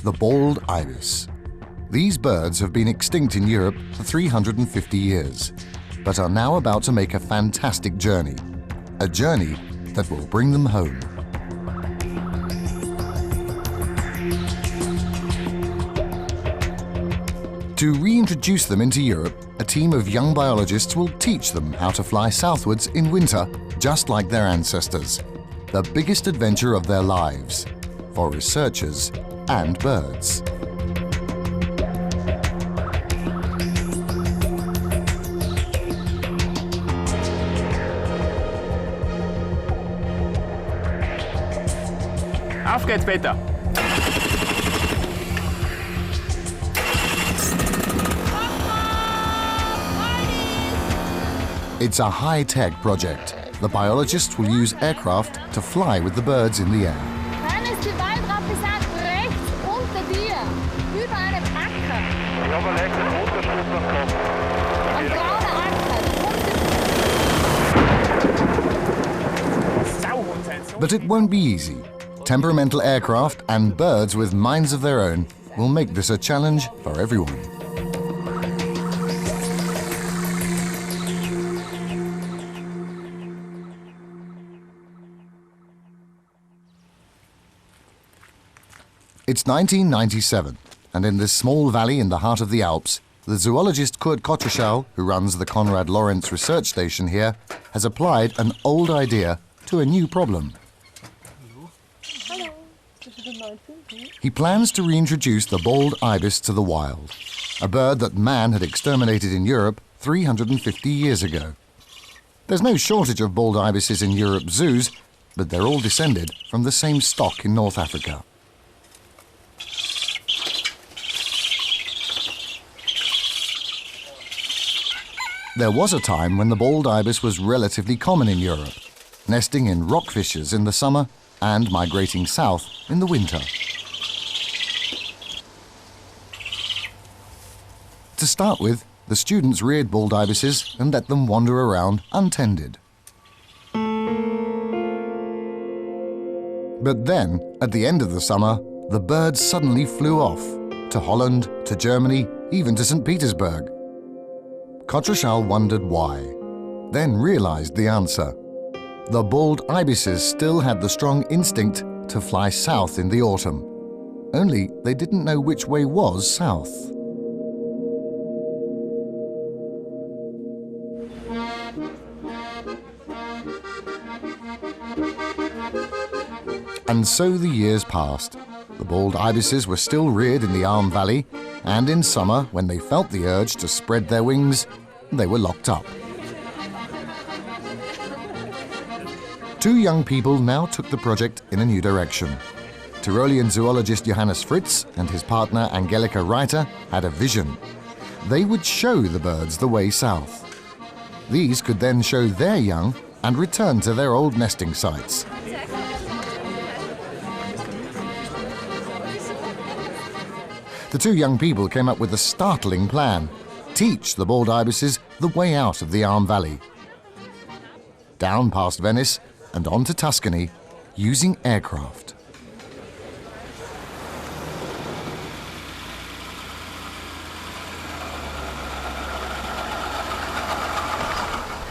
the bald ibis. These birds have been extinct in Europe for 350 years, but are now about to make a fantastic journey. A journey that will bring them home. To reintroduce them into Europe, a team of young biologists will teach them how to fly southwards in winter, just like their ancestors. The biggest adventure of their lives, for researchers and birds. Auf geht's, Peter! It's a high-tech project. The biologists will use aircraft to fly with the birds in the air. Hannes, die Waldrappe sagt rechts unter dir, über einem Acker. Ja, aber leg den Unterschrift noch drauf. Am braunen Acker. But it won't be easy. Temperamental aircraft and birds with minds of their own will make this a challenge for everyone. It's 1997, and in this small valley in the heart of the Alps, the zoologist Kurt Kottreschall, who runs the Konrad Lorenz research station here, has applied an old idea to a new problem. He plans to reintroduce the bald ibis to the wild, a bird that man had exterminated in Europe 350 years ago. There's no shortage of bald ibises in Europe's zoos, but they're all descended from the same stock in North Africa. There was a time when the bald ibis was relatively common in Europe, nesting in rock fissures in the summer and migrating south in the winter. To start with, the students reared bald ibises and let them wander around untended. But then, at the end of the summer, the birds suddenly flew off to Holland, to Germany, even to St. Petersburg. Kottreschall wondered why, then realized the answer. The bald ibises still had the strong instinct to fly south in the autumn. Only they didn't know which way was south. And so the years passed. The bald ibises were still reared in the Arm Valley, and in summer, when they felt the urge to spread their wings, they were locked up. Two young people now took the project in a new direction. Tyrolean zoologist Johannes Fritz and his partner Angelika Reiter had a vision. They would show the birds the way south. These could then show their young and return to their old nesting sites. The two young people came up with a startling plan: teach the bald ibises the way out of the Arm Valley. Down past Venice and on to Tuscany, using aircraft.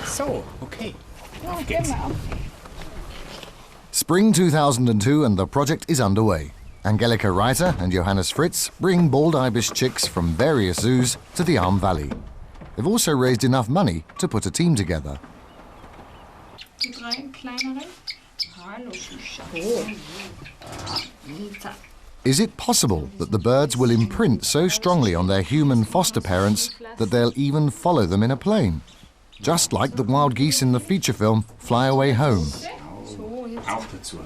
So, okay. Auf geht's. Spring 2002 and the project is underway. Angelika Reiter and Johannes Fritz bring bald ibis chicks from various zoos to the Arm Valley. They've also raised enough money to put a team together. Die drei kleineren. Hallo, Is it possible that the birds will imprint so strongly on their human foster parents that they'll even follow them in a plane? Just like the wild geese in the feature film Fly Away Home. Auch dazu.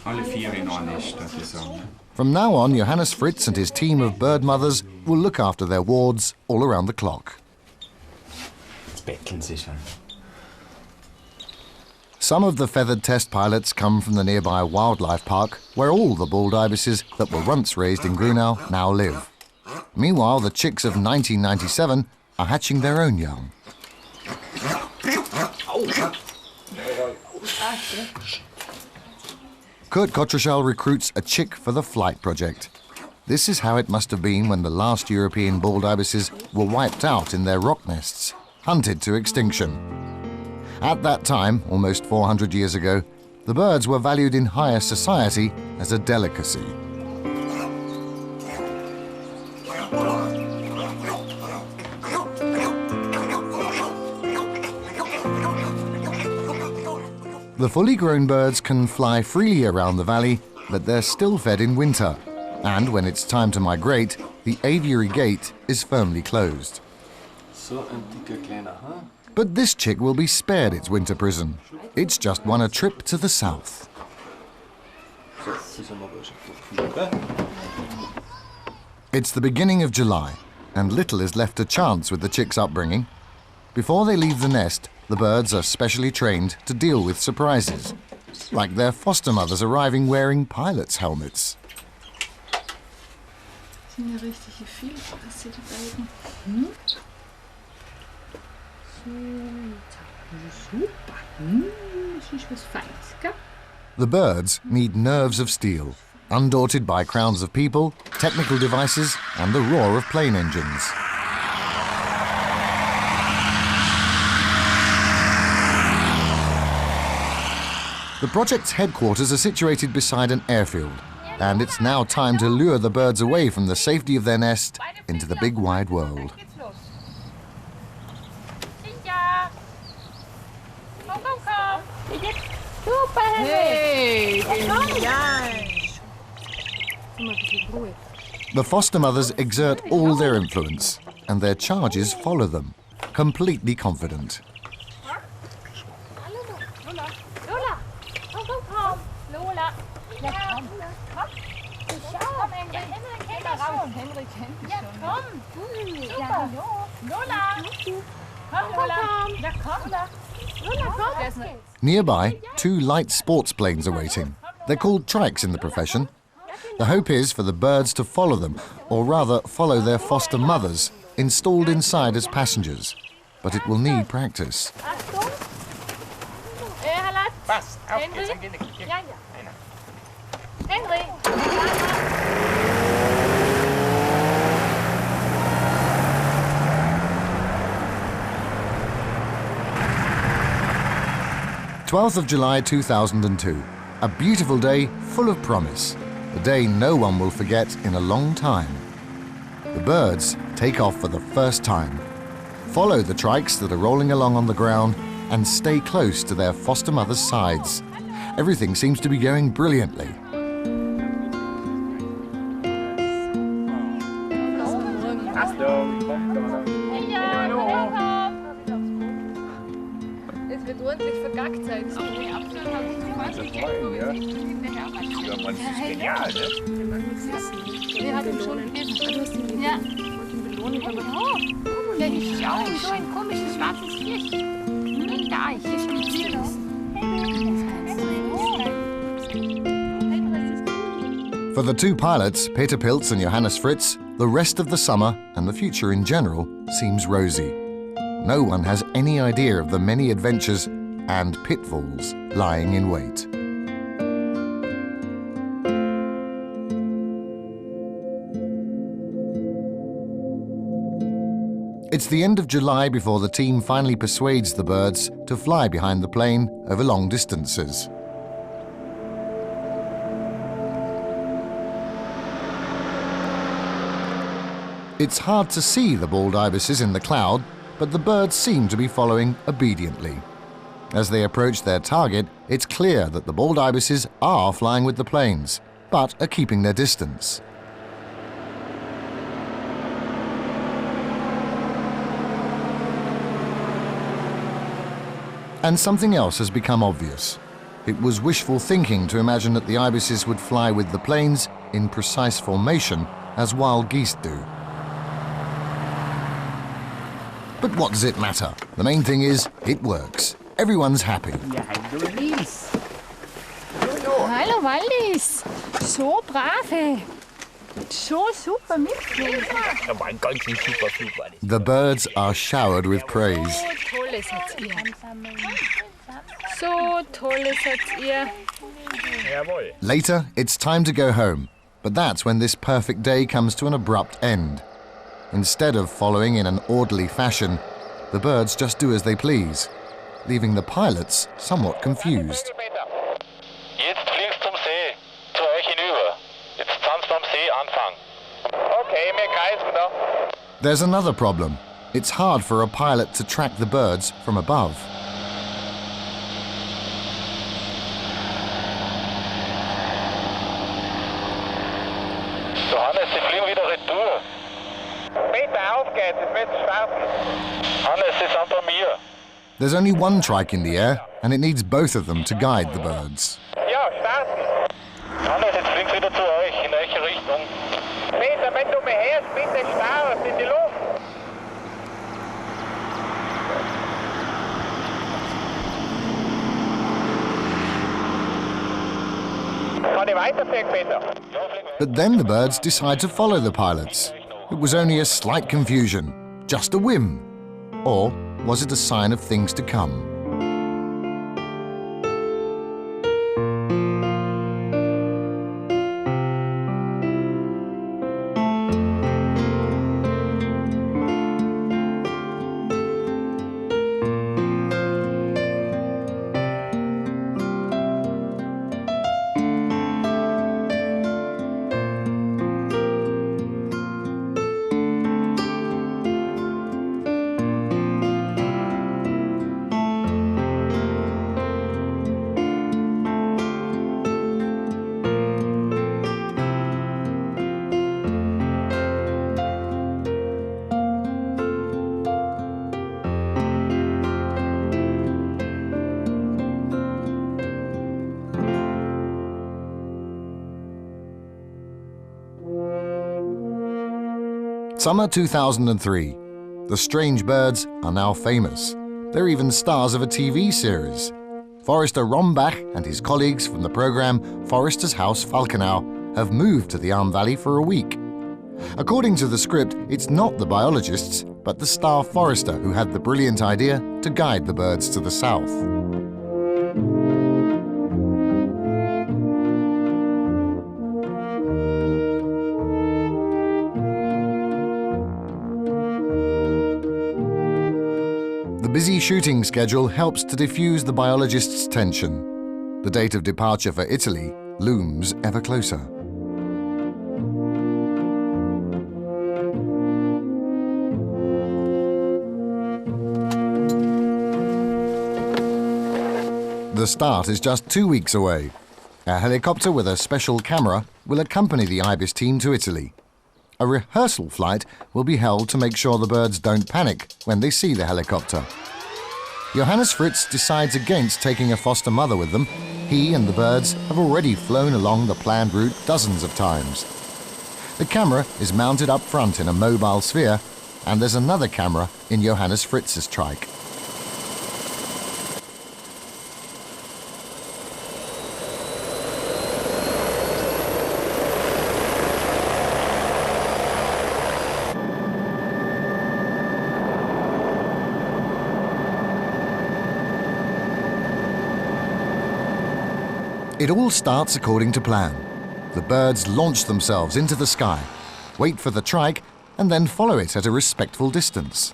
Alle vier in ein Nest, das ist so. From now on, Johannes Fritz and his team of bird mothers will look after their wards all around the clock. Jetzt betteln sie schon. Some of the feathered test pilots come from the nearby wildlife park, where all the bald ibises that were once raised in Grunau now live. Meanwhile, the chicks of 1997 are hatching their own young. Kurt Kotrashal recruits a chick for the flight project. This is how it must have been when the last European bald ibises were wiped out in their rock nests, hunted to extinction. At that time, almost 400 years ago, the birds were valued in higher society as a delicacy. The fully grown birds can fly freely around the valley, but they're still fed in winter. And when it's time to migrate, the aviary gate is firmly closed. But this chick will be spared its winter prison. It's just won a trip to the south. It's the beginning of July, and little is left to chance with the chick's upbringing. Before they leave the nest, the birds are specially trained to deal with surprises, like their foster mothers arriving wearing pilots' helmets. The birds need nerves of steel, undaunted by crowds of people, technical devices, and the roar of plane engines. The project's headquarters are situated beside an airfield, and it's now time to lure the birds away from the safety of their nest into the big wide world. The foster mothers exert all their influence, and their charges follow them, completely confident. Nearby, 2 light sports planes are waiting. They're called trikes in the profession. The hope is for the birds to follow them, or rather follow their foster mothers, installed inside as passengers. But it will need practice. Henry! 12th of July 2002, a beautiful day full of promise, a day no one will forget in a long time. The birds take off for the first time, follow the trikes that are rolling along on the ground, and stay close to their foster mother's sides. Everything seems to be going brilliantly. Es wird ordentlich vergackt sein. Wir hatten schon ja. Ja, ich schaue so ein komisches schwarzes Viech. Da, hier steht es. For the 2 pilots, Peter Pilz and Johannes Fritz, the rest of the summer and the future in general seems rosy. No one has any idea of the many adventures and pitfalls lying in wait. It's the end of July before the team finally persuades the birds to fly behind the plane over long distances. It's hard to see the bald ibises in the cloud, but the birds seem to be following obediently. As they approach their target, it's clear that the bald ibises are flying with the planes, but are keeping their distance. And something else has become obvious. It was wishful thinking to imagine that the ibises would fly with the planes in precise formation as wild geese do. But what does it matter? The main thing is, it works. Everyone's happy. Hallo Waldis, so brave, so super mitgeholfen. The birds are showered with praise. So tolle seid ihr. Later, it's time to go home, but that's when this perfect day comes to an abrupt end. Instead of following in an orderly fashion, the birds just do as they please, leaving the pilots somewhat confused. Jetzt fliegst zum See, zu euch hinüber. Jetzt kannst du am See anfangen. Okay, wir kreisen da. There's another problem. It's hard for a pilot to track the birds from above. Hannes, sie fliegen wieder retour. Peter, auf geht's, jetzt müssen wir starten. Hannes, sie sind bei mir. There's only one trike in the air, and it needs both of them to guide the birds. Ja, starten. Hannes, jetzt fliegst wieder zu euch, in welche Richtung? Peter, wenn du mich hörst, bitte starten in die Luft. Kann ich weiterfliegen, Peter? But then the birds decide to follow the pilots. It was only a slight confusion, just a whim. Or was it a sign of things to come? Summer 2003. The strange birds are now famous. They're even stars of a TV series. Forester Rombach and his colleagues from the program Forester's House Falkenau have moved to the Arm Valley for a week. According to the script, it's not the biologists, but the star forester who had the brilliant idea to guide the birds to the south. The busy shooting schedule helps to diffuse the biologists' tension. The date of departure for Italy looms ever closer. The start is just 2 weeks away. A helicopter with a special camera will accompany the Ibis team to Italy. A rehearsal flight will be held to make sure the birds don't panic when they see the helicopter. Johannes Fritz decides against taking a foster mother with them. He and the birds have already flown along the planned route dozens of times. The camera is mounted up front in a mobile sphere, and there's another camera in Johannes Fritz's trike. It all starts according to plan. The birds launch themselves into the sky, wait for the trike, and then follow it at a respectful distance.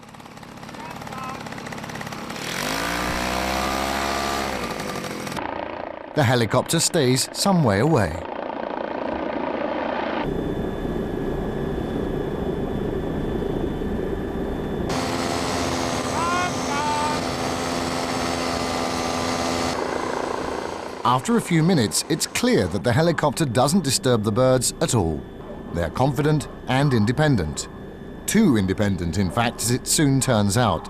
The helicopter stays some way away. After a few minutes, it's clear that the helicopter doesn't disturb the birds at all. They're confident and independent. Too independent, in fact, as it soon turns out.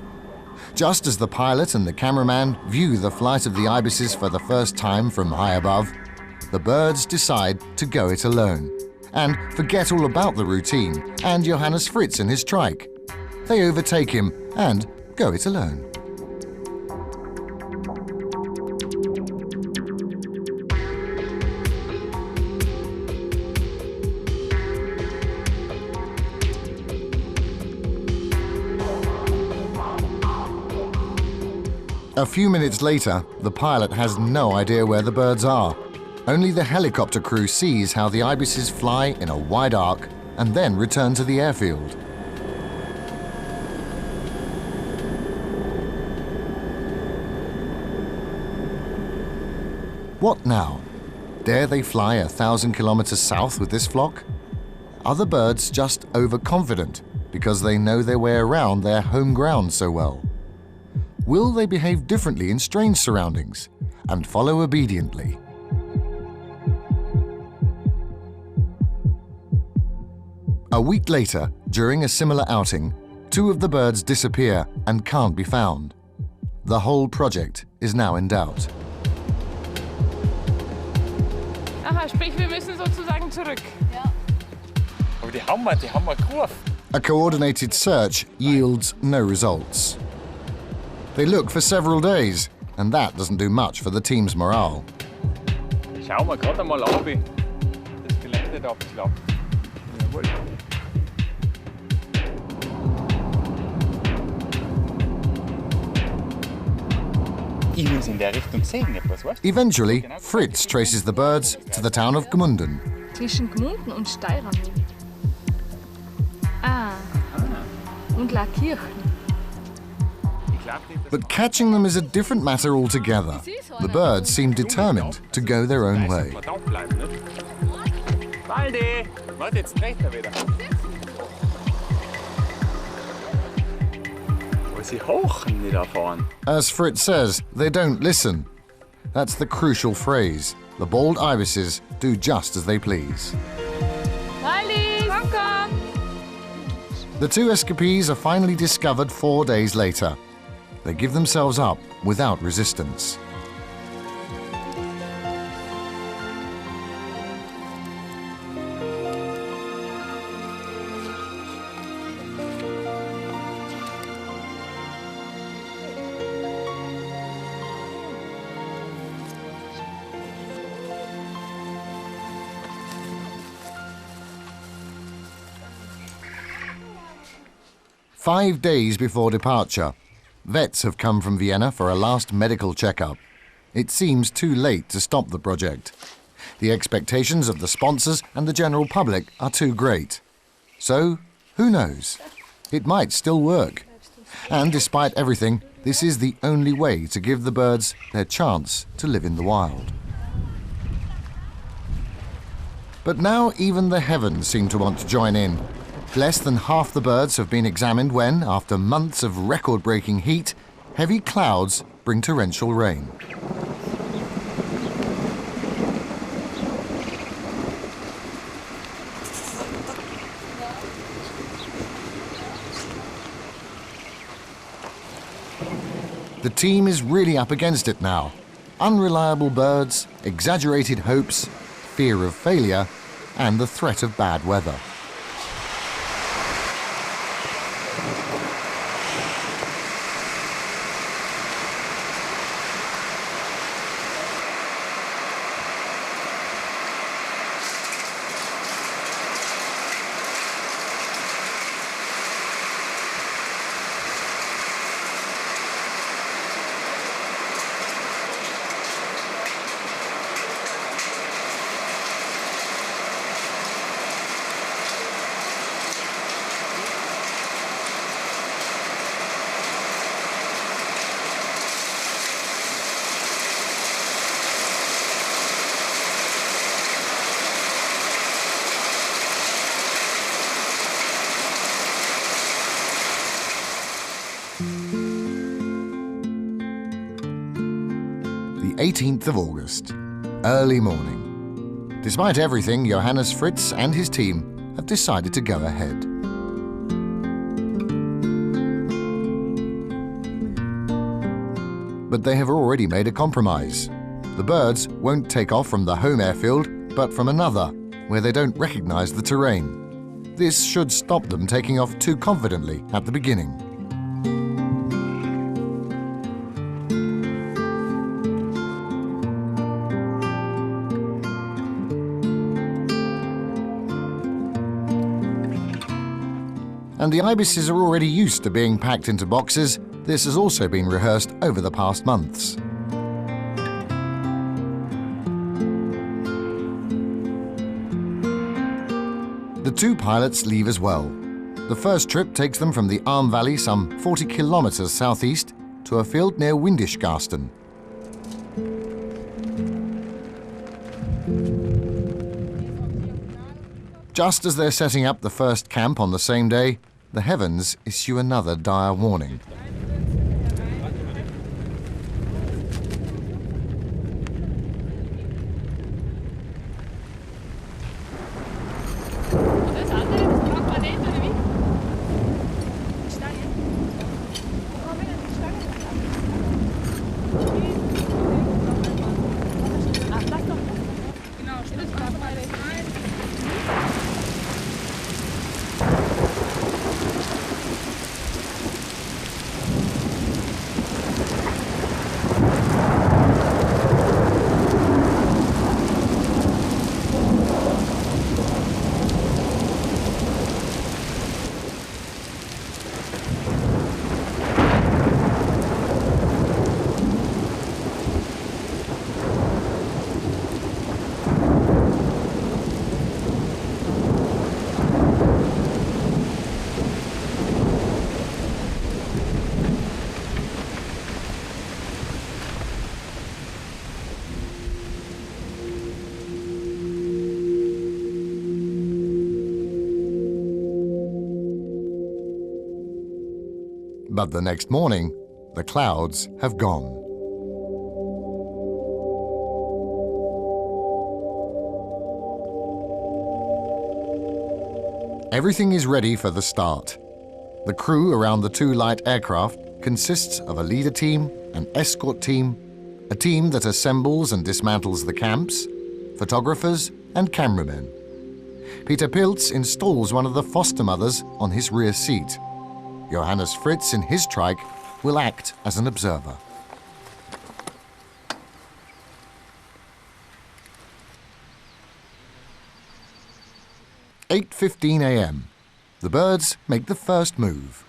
Just as the pilot and the cameraman view the flight of the ibises for the first time from high above, the birds decide to go it alone and forget all about the routine and Johannes Fritz and his trike. They overtake him and go it alone. A few minutes later, the pilot has no idea where the birds are. Only the helicopter crew sees how the ibises fly in a wide arc and then return to the airfield. What now? Dare they fly 1,000 kilometers south with this flock? Are the birds just overconfident because they know their way around their home ground so well? Will they behave differently in strange surroundings and follow obediently? A week later, during a similar outing, 2 of the birds disappear and can't be found. The whole project is now in doubt. Aha, sprich, wir müssen sozusagen zurück. Aber die haben wir gerufen. A coordinated search yields no results. They look for several days, and that doesn't do much for the team's morale. Schauen wir gerade einmal an, wie das Gelände da abklappt. Jawohl. Ich muss in der Richtung sehen, etwas, weißt du? Eventually, Fritz traces the birds to the town of Gmunden. Zwischen Gmunden und Steyr. Ah, und Laakirchen. But catching them is a different matter altogether. The birds seem determined to go their own way. Waldi, warte, jetzt dreht er wieder. Aber sie hochen nicht davon. As Fritz says, they don't listen. That's the crucial phrase. The bald ibises do just as they please. Waldi, komm! The 2 escapees are finally discovered 4 days later. They give themselves up without resistance. Five days before departure, vets have come from Vienna for a last medical checkup. It seems too late to stop the project. The expectations of the sponsors and the general public are too great. So, who knows? It might still work. And despite everything, this is the only way to give the birds their chance to live in the wild. But now even the heavens seem to want to join in. Less than half the birds have been examined when, after months of record-breaking heat, heavy clouds bring torrential rain. The team is really up against it now. Unreliable birds, exaggerated hopes, fear of failure, and the threat of bad weather. The 18th of August, early morning. Despite everything, Johannes Fritz and his team have decided to go ahead. But they have already made a compromise. The birds won't take off from the home airfield, but from another, where they don't recognize the terrain. This should stop them taking off too confidently at the beginning. And the ibises are already used to being packed into boxes. This has also been rehearsed over the past months. The two pilots leave as well. The first trip takes them from the Arm Valley some 40 kilometers southeast to a field near Windisgasten. Just as they're setting up the first camp on the same day, the heavens issue another dire warning. But the next morning, the clouds have gone. Everything is ready for the start. The crew around the two light aircraft consists of a leader team, an escort team, a team that assembles and dismantles the camps, photographers and cameramen. Peter Pilz installs one of the foster mothers on his rear seat. Johannes Fritz in his trike will act as an observer. "8:15 a.m. The birds make the first move.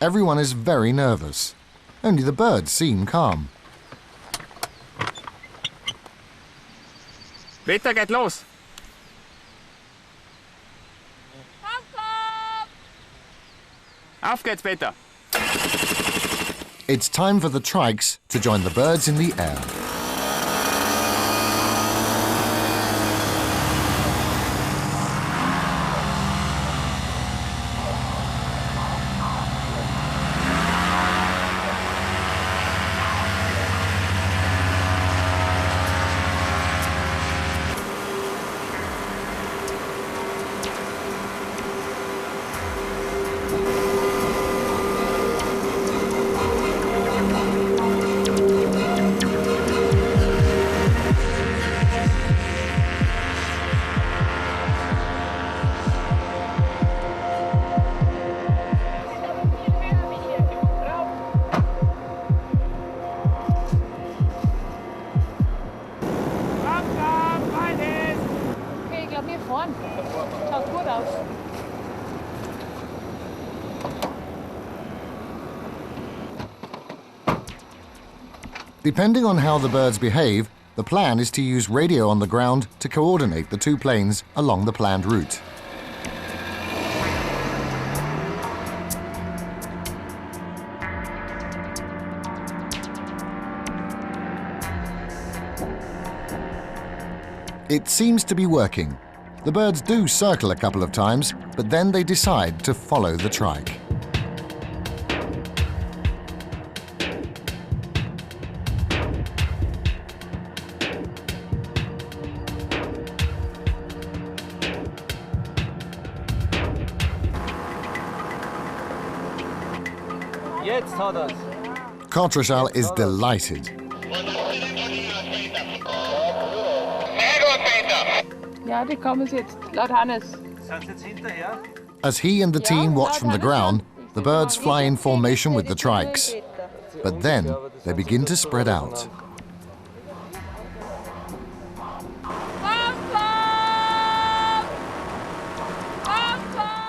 Everyone is very nervous. Only the birds seem calm. Peter, geht los! Auf geht's, Peter! It's time for the trikes to join the birds in the air. Depending on how the birds behave, the plan is to use radio on the ground to coordinate the two planes along the planned route. It seems to be working. The birds do circle a couple of times, but then they decide to follow the trike. Jetzt hat er's. Contrachal is delighted. Ja, die kommen jetzt, laut Hannes. Sind Sie jetzt hinterher? As he and the team watch from the ground, the birds fly in formation with the trikes. But then they begin to spread out.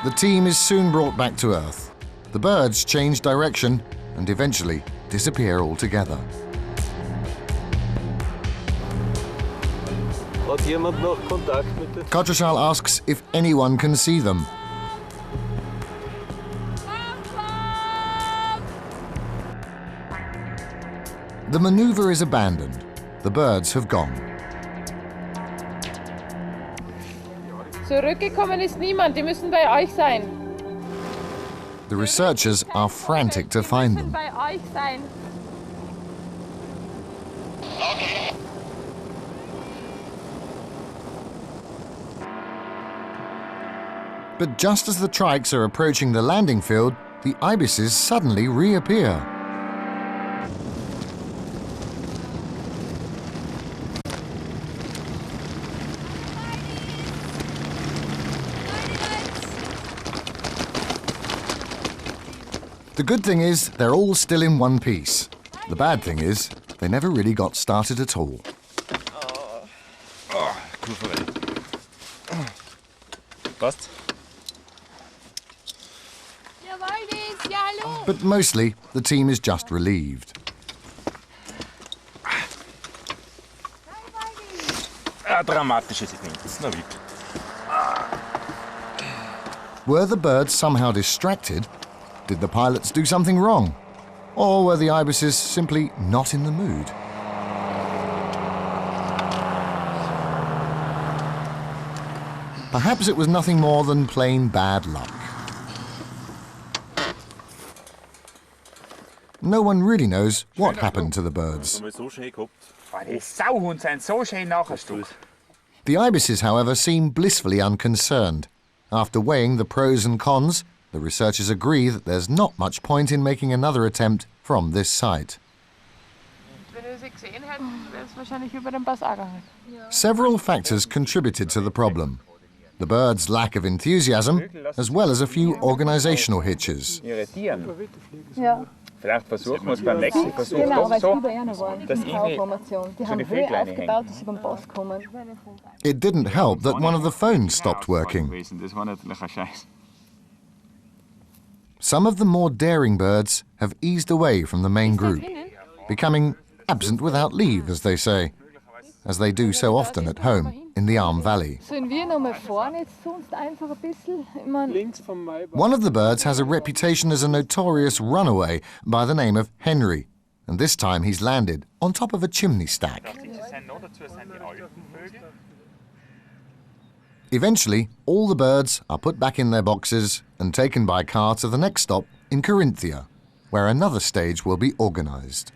The team is soon brought back to Earth. The birds change direction and eventually disappear altogether. Hat jemand noch Kontakt mit den... Kotrashal asks if anyone can see them. The maneuver is abandoned. The birds have gone. Zurückgekommen ist niemand, die müssen bei euch sein. The researchers are frantic to find them. Bei euch sein. Okay. But just as the trikes are approaching the landing field, the ibises suddenly reappear. The good thing is they're all still in one piece. The bad thing is they never really got started at all. Gut verwendet. Passt? Ja, Waldis, ja, hallo. But mostly the team is just relieved. Dramatisch ist es nicht. Das ist noch wirklich. Were the birds somehow distracted? Did the pilots do something wrong? Or were the ibises simply not in the mood? Perhaps it was nothing more than plain bad luck. No one really knows what happened to the birds. Die Sauhund sind so schön nachgestuft. The ibises, however, seem blissfully unconcerned. After weighing the pros and cons, the researchers agree that there's not much point in making another attempt from this site. Wenn ihr sie gesehen hättet, wäre es wahrscheinlich über den Pass angegangen. Several factors contributed to the problem. The birds' lack of enthusiasm, as well as a few organizational hitches. Irritieren. Ja. Vielleicht versuchen wir es beim nächsten Versuch Genau, doch weil es so, über einer waren, dass die irgendwie V-Formation. Die zu haben den Höhe Vöglein aufgebaut, dass sie beim Pass kommen. It didn't help that one of the phones stopped working. Das war natürlich ein Scheiß. Some of the more daring birds have eased away from the main group, becoming absent without leave, as they say, as they do so often at home in the Arm Valley. Sollen wir nochmal fahren jetzt sonst einfach ein bisschen? Ich meine, Links vom Maibach. One of the birds has a reputation as a notorious runaway by the name of Henry, and this time he's landed on top of a chimney stack. Eventually, all the birds are put back in their boxes and taken by car to the next stop in Carinthia, where another stage will be organised.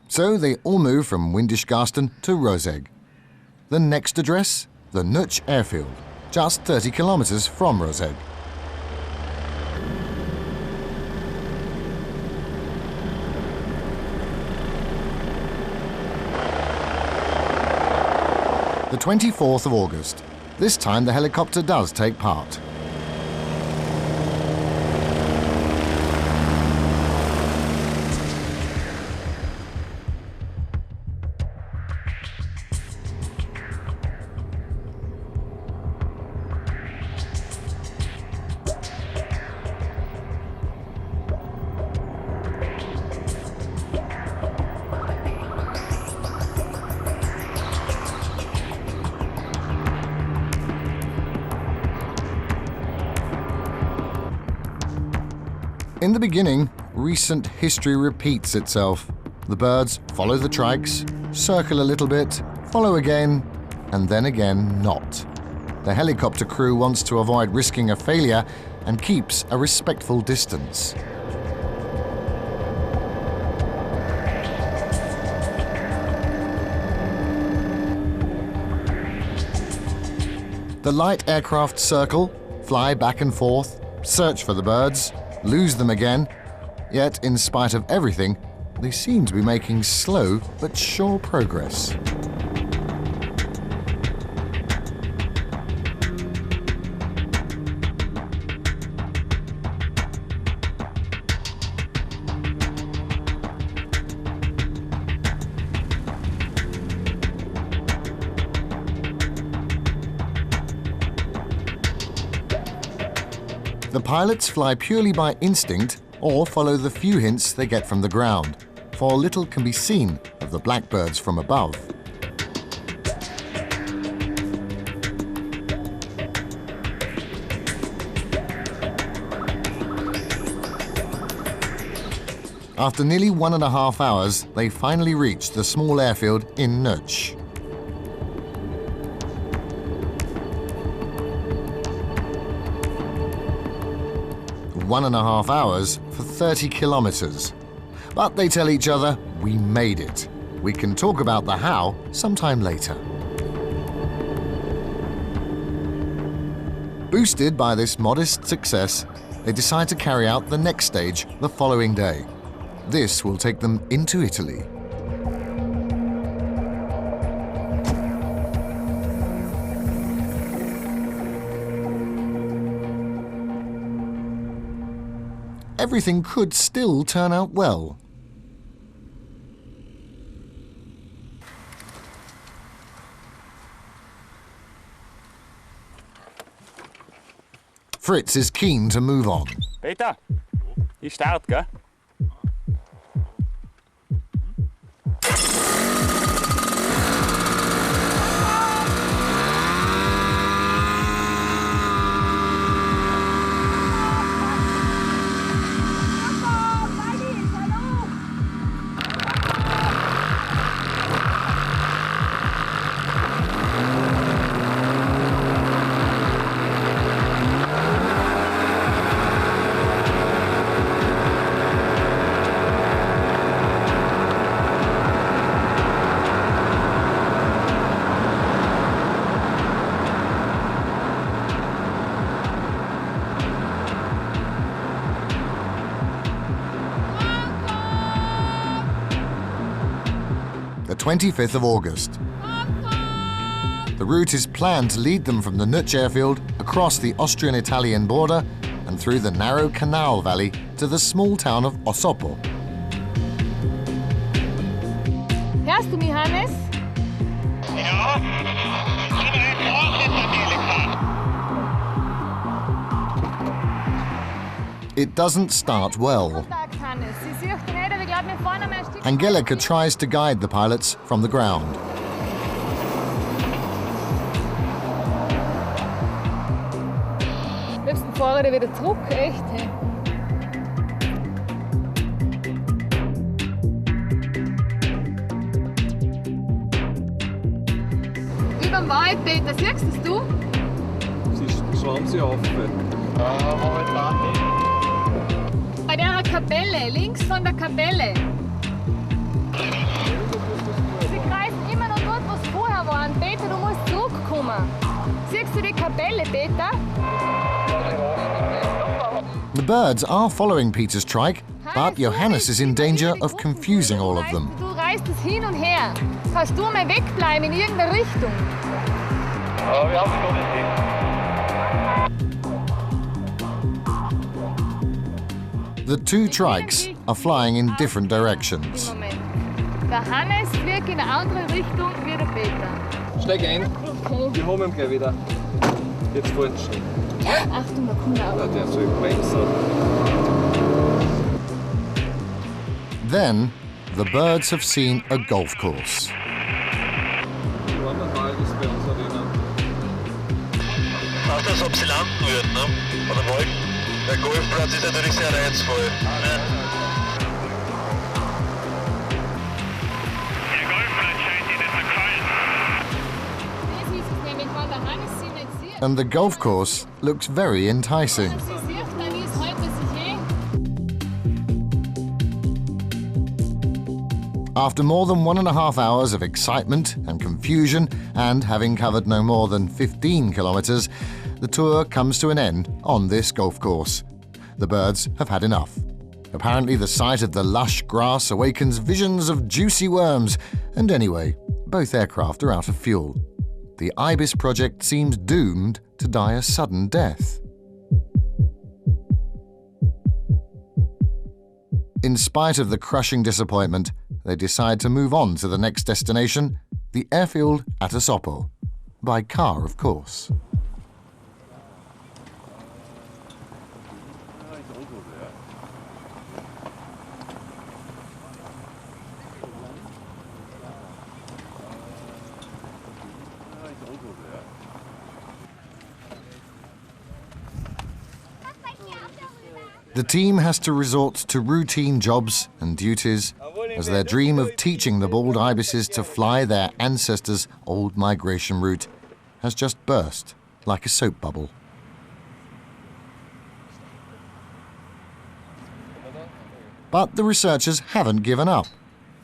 So they all move from Windishgarsten to Rosegg. The next address, the Nutsch airfield, just 30 kilometres from Rosegg. The 24th of August. This time the helicopter does take part. In the beginning, recent history repeats itself. The birds follow the trikes, circle a little bit, follow again, and then again not. The helicopter crew wants to avoid risking a failure and keeps a respectful distance. The light aircraft circle, fly back and forth, search for the birds, lose them again, yet in spite of everything, they seem to be making slow but sure progress. The pilots fly purely by instinct or follow the few hints they get from the ground, for little can be seen of the blackbirds from above. After nearly 1.5 hours, they finally reached the small airfield in Nutsch. One and a half hours for 30 kilometers. But they tell each other, we made it. We can talk about the how sometime later. Boosted by this modest success, they decide to carry out the next stage the following day. This will take them into Italy. Everything could still turn out well. Fritz is keen to move on. Peter, ich start, gell? The 25th of August. The route is planned to lead them from the Nutsch airfield across the Austrian-Italian border and through the narrow canal valley to the small town of Osopo. Hörst du mich, Hannes? Ja, It doesn't start well. Guten Tag, Hannes. Sie sieht nicht, aber ich glaube, wir fahren einmal ein Stück. Angelika tries to guide the pilots from the ground. Am liebsten fahren wir wieder zurück, echt. Hey. Überm Wald, Peter, siehst das du? Schauen Sie auf. momentan nicht. Bei der Kapelle, links von der Kapelle. Sie kreisen immer noch dort, wo es vorher waren. Peter, du musst zurückkommen. Siehst du die Kapelle, Peter? The birds are following Peter's trike, but Johannes is in danger of confusing all of them. Du reißt es hin und her. Kannst du mal wegbleiben in irgendeine Richtung? Ja, wir haben es noch nicht. The two trikes are flying in different directions. Moment. Der Hannes fliegt in eine andere Richtung wie der Peter. Steig ein. Okay. Wir haben ihn gleich wieder. Jetzt vorne stehen. Achtung, da kommt er Ja, auch. der soll bremsen. Then, the birds have seen a golf course. Wir haben ein Wald, das bei uns erinnern. Fast als ob sie landen würden, ne? Oder wollten. Der Golfplatz ist natürlich sehr reizvoll. Ne? Der Golfplatz scheint Ihnen gefallen. Das ist es nämlich, weil der Hannes sie nicht sieht. And the golf course looks very enticing. Wenn sie sieht, dann ist heute sich After more than 1.5 hours of excitement and confusion, and having covered no more than 15 kilometers, the tour comes to an end on this golf course. The birds have had enough. Apparently, the sight of the lush grass awakens visions of juicy worms, and anyway, both aircraft are out of fuel. The Ibis project seems doomed to die a sudden death. In spite of the crushing disappointment, they decide to move on to the next destination, the airfield at Osopo. By car, of course. The team has to resort to routine jobs and duties as their dream of teaching the bald ibises to fly their ancestors' old migration route has just burst like a soap bubble. But the researchers haven't given up.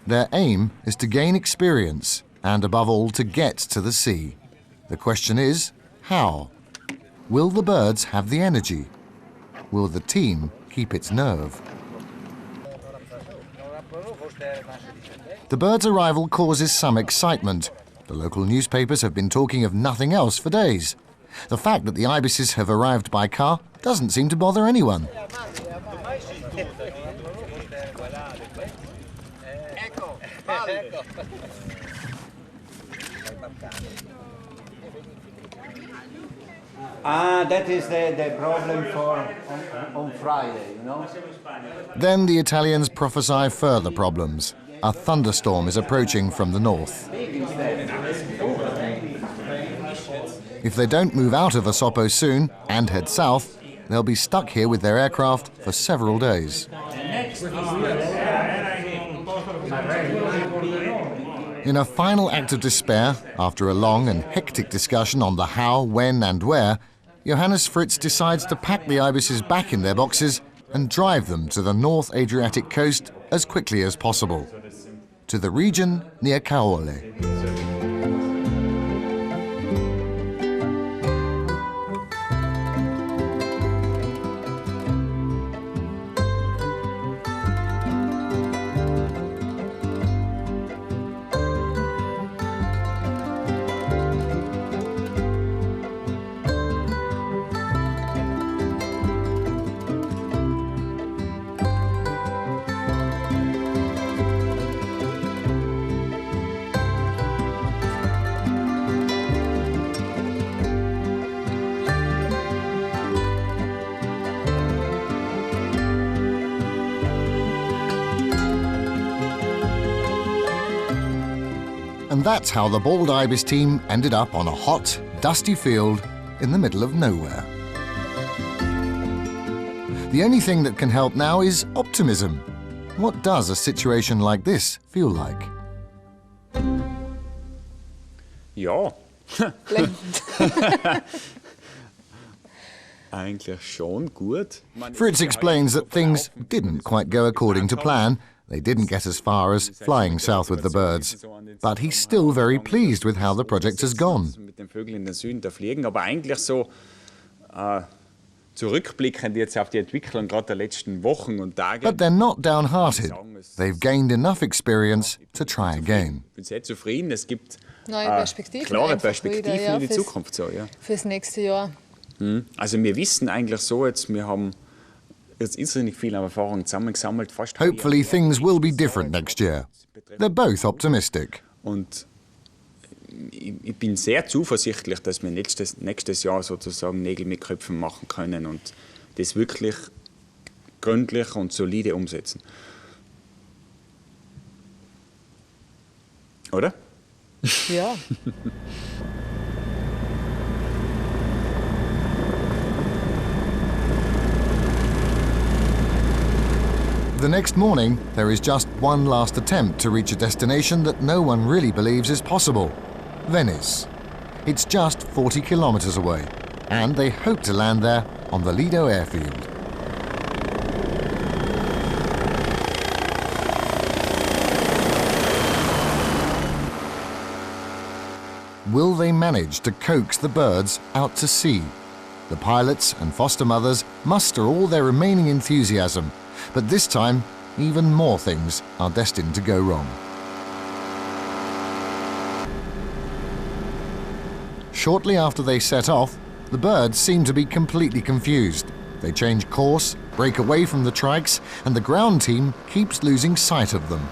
Their aim is to gain experience and, above all, to get to the sea. The question is, how? Will the birds have the energy? Will the team keep its nerve? The birds' arrival causes some excitement. The local newspapers have been talking of nothing else for days. The fact that the ibises have arrived by car doesn't seem to bother anyone. That is the problem for on Friday, you know? Then the Italians prophesy further problems. A thunderstorm is approaching from the north. If they don't move out of Asopo soon and head south, they'll be stuck here with their aircraft for several days. In a final act of despair, after a long and hectic discussion on the how, when and where, Johannes Fritz decides to pack the ibises back in their boxes and drive them to the North Adriatic coast as quickly as possible, to the region near Caole. And that's how the bald ibis team ended up on a hot, dusty field in the middle of nowhere. The only thing that can help now is optimism. What does a situation like this feel like? Ja. Eigentlich schon gut. Fritz explains that things didn't quite go according to plan. They didn't get as far as flying south with the birds. But he's still very pleased with how the project has gone. Mit den Vögeln in den Süden da fliegen, aber eigentlich so zurückblickend jetzt auf die Entwicklung gerade der letzten Wochen und Tage. But they're not downhearted. They've gained enough experience to try again. Ich bin sehr zufrieden. Es gibt Neue Perspektiven. klare einfach Perspektiven wieder, in die Zukunft. So, ja. Fürs nächste Jahr. Also wir wissen eigentlich so jetzt, wir haben jetzt irrsinnig viel Erfahrung zusammengesammelt. Fast Hopefully things will be different next year. They're both optimistic. Und ich bin sehr zuversichtlich, dass wir nächstes Jahr sozusagen Nägel mit Köpfen machen können und das wirklich gründlich und solide umsetzen. Oder? Ja. The next morning, there is just one last attempt to reach a destination that no one really believes is possible: Venice. It's just 40 kilometers away, and they hope to land there on the Lido airfield. Will they manage to coax the birds out to sea? The pilots and foster mothers muster all their remaining enthusiasm, but this time, even more things are destined to go wrong. Shortly after they set off, the birds seem to be completely confused. They change course, break away from the trikes, and the ground team keeps losing sight of them.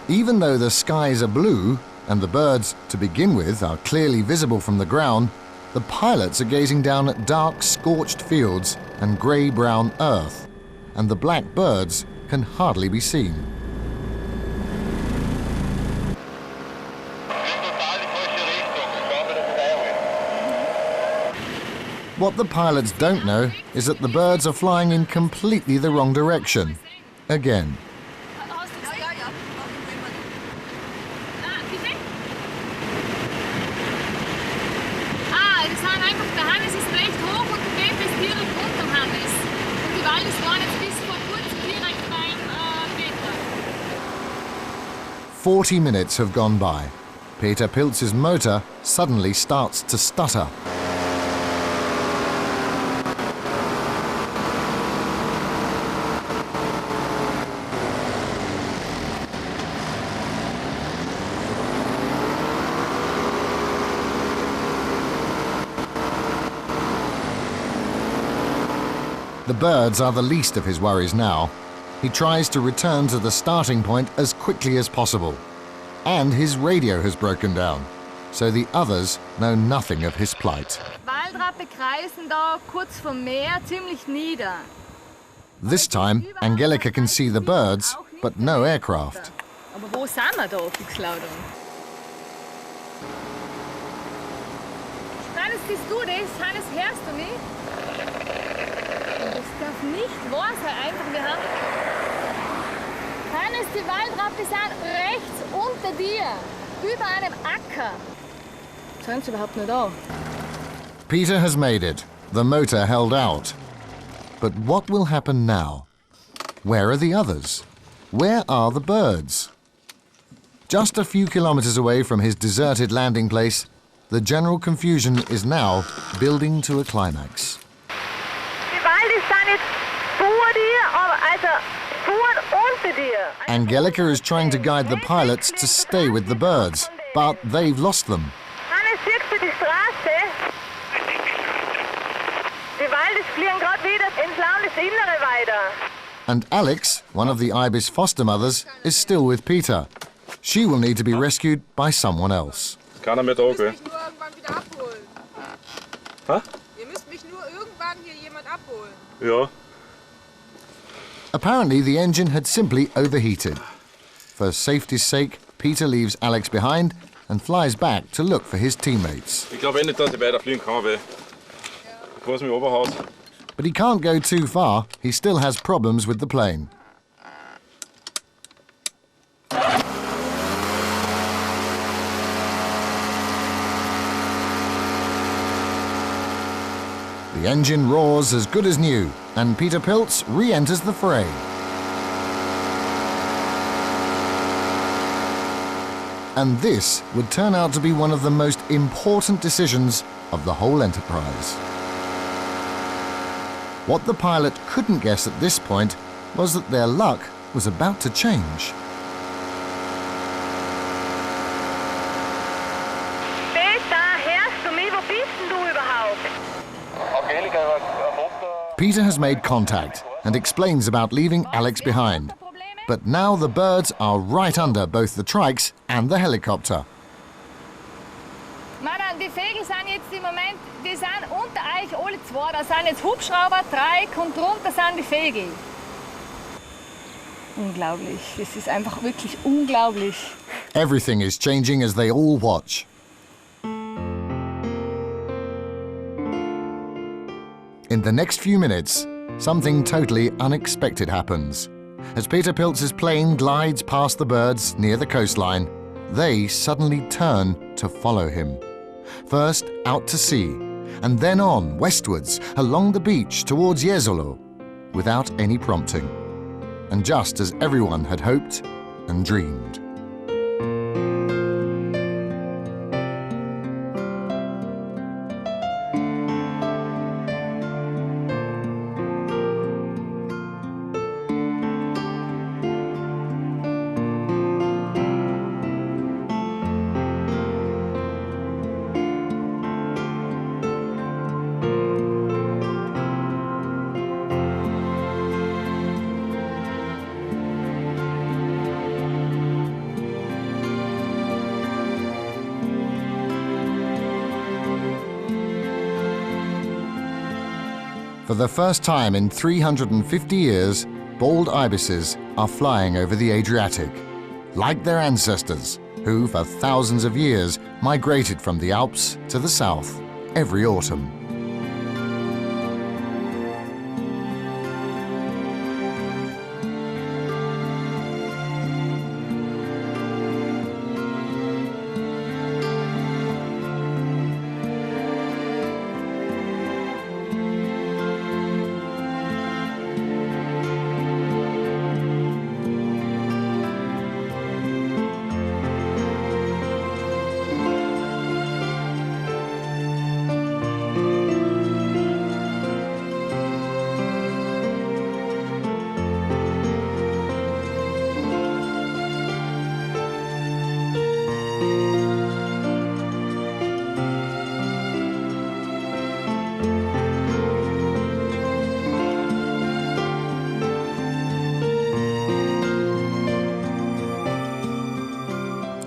Even though the skies are blue, and the birds, to begin with, are clearly visible from the ground, the pilots are gazing down at dark, scorched fields and grey-brown earth, and the black birds can hardly be seen. What the pilots don't know is that the birds are flying in completely the wrong direction. Again. Das sind einfach, der Hannes ist recht hoch und der Peter ist direkt unter dem Hannes. Und die Wallis waren jetzt bis vor kurzem direkt beim Peter. 40 minutes have gone by. Peter Pilz's motor suddenly starts to stutter. The birds are the least of his worries now. He tries to return to the starting point as quickly as possible. And his radio has broken down, so the others know nothing of his plight. Waldrappe kreisen da kurz vom Meer ziemlich nieder. This time, Angelika can see the birds, but no aircraft. Aber wo sind wir da, Fixlaudung? Hannes, siehst du das? Hannes, hörst du mich? Das darf nicht wahr sein, einfach. Wir haben... Hannes, die Waldrappe sind rechts unter dir, über einem Acker. Sind sie überhaupt nicht da? Peter has made it. The motor held out. But what will happen now? Where are the others? Where are the birds? Just a few kilometers away from his deserted landing place, the general confusion is now building to a climax. Angelika is trying to guide the pilots to stay with the birds, but they've lost them. Hannes, siehst du die Straße? Die Waldes fliegen gerade wieder ins Landesinnere weiter. And Alex, one of the Ibis foster mothers, is still with Peter. She will need to be rescued by someone else. Keiner mit Auge. Ihr müsst mich nur irgendwann wieder abholen. Hä? Ihr müsst mich nur irgendwann hier jemand abholen. Ja. Apparently, the engine had simply overheated. For safety's sake, Peter leaves Alex behind and flies back to look for his teammates. Ich glaube nicht, dass ich weiterfliegen kann, bevor es mich überhaut. But he can't go too far. He still has problems with the plane. The engine roars as good as new, and Peter Pilz re-enters the fray. And this would turn out to be one of the most important decisions of the whole enterprise. What the pilot couldn't guess at this point was that their luck was about to change. Peter has made contact and explains about leaving Alex behind. But now the birds are right under both the trikes and the helicopter. Madame, die Vögel sind jetzt im Moment, die sind unter euch alle zwei. Da sind jetzt Hubschrauber, Dreieck und drunter sind die Vögel. Unglaublich, das ist einfach wirklich unglaublich. Everything is changing as they all watch. In the next few minutes, something totally unexpected happens. As Peter Pilz's plane glides past the birds near the coastline, they suddenly turn to follow him. First out to sea, and then on westwards along the beach towards Jesolo, without any prompting. And just as everyone had hoped and dreamed. For the first time in 350 years, bald ibises are flying over the Adriatic, like their ancestors, who for thousands of years migrated from the Alps to the south every autumn.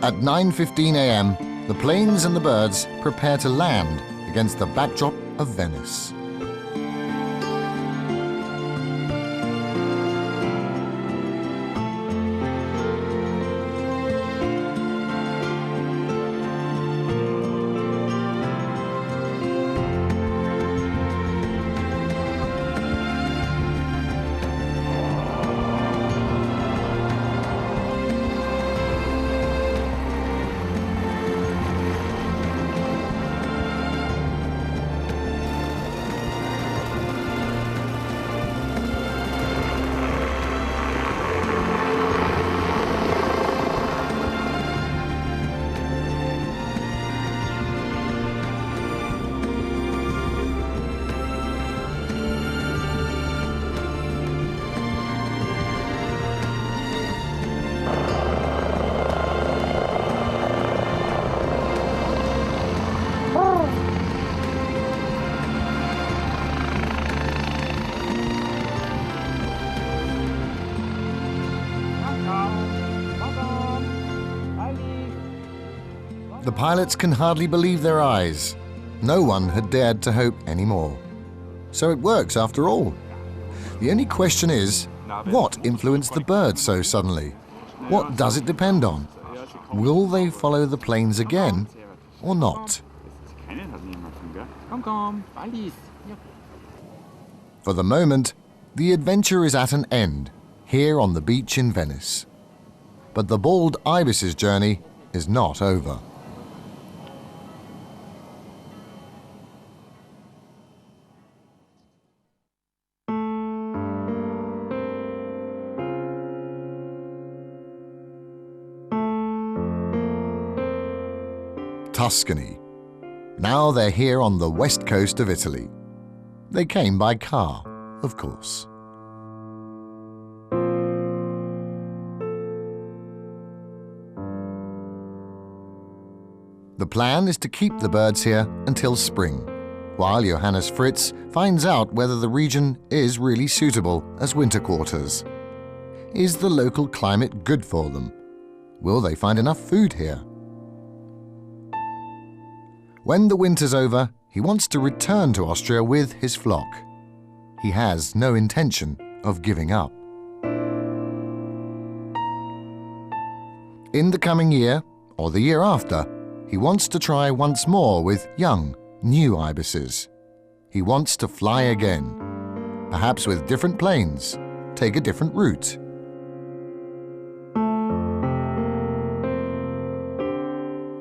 At 9:15 a.m., the planes and the birds prepare to land against the backdrop of Venice. The pilots can hardly believe their eyes. No one had dared to hope anymore. So it works after all. The only question is, what influenced the birds so suddenly? What does it depend on? Will they follow the planes again or not? For the moment, the adventure is at an end, here on the beach in Venice. But the bald ibis's journey is not over. Tuscany. Now they're here on the west coast of Italy. They came by car, of course. The plan is to keep the birds here until spring, while Johannes Fritz finds out whether the region is really suitable as winter quarters. Is the local climate good for them? Will they find enough food here? When the winter's over, he wants to return to Austria with his flock. He has no intention of giving up. In the coming year, or the year after, he wants to try once more with young, new ibises. He wants to fly again, perhaps with different planes, take a different route.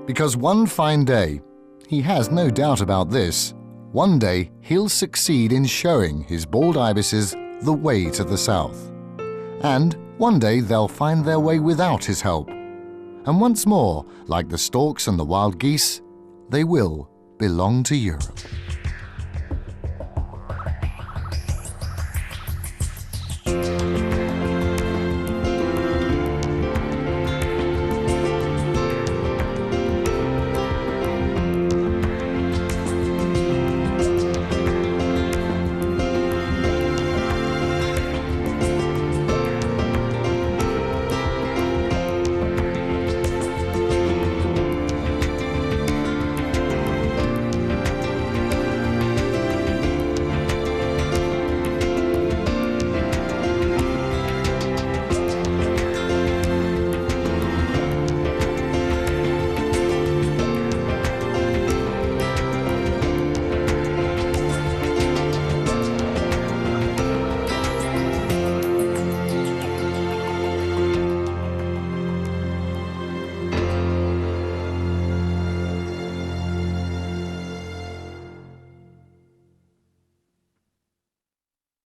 Because one fine day, he has no doubt about this, one day he'll succeed in showing his bald ibises the way to the south. And one day they'll find their way without his help. And once more, like the storks and the wild geese, they will belong to Europe.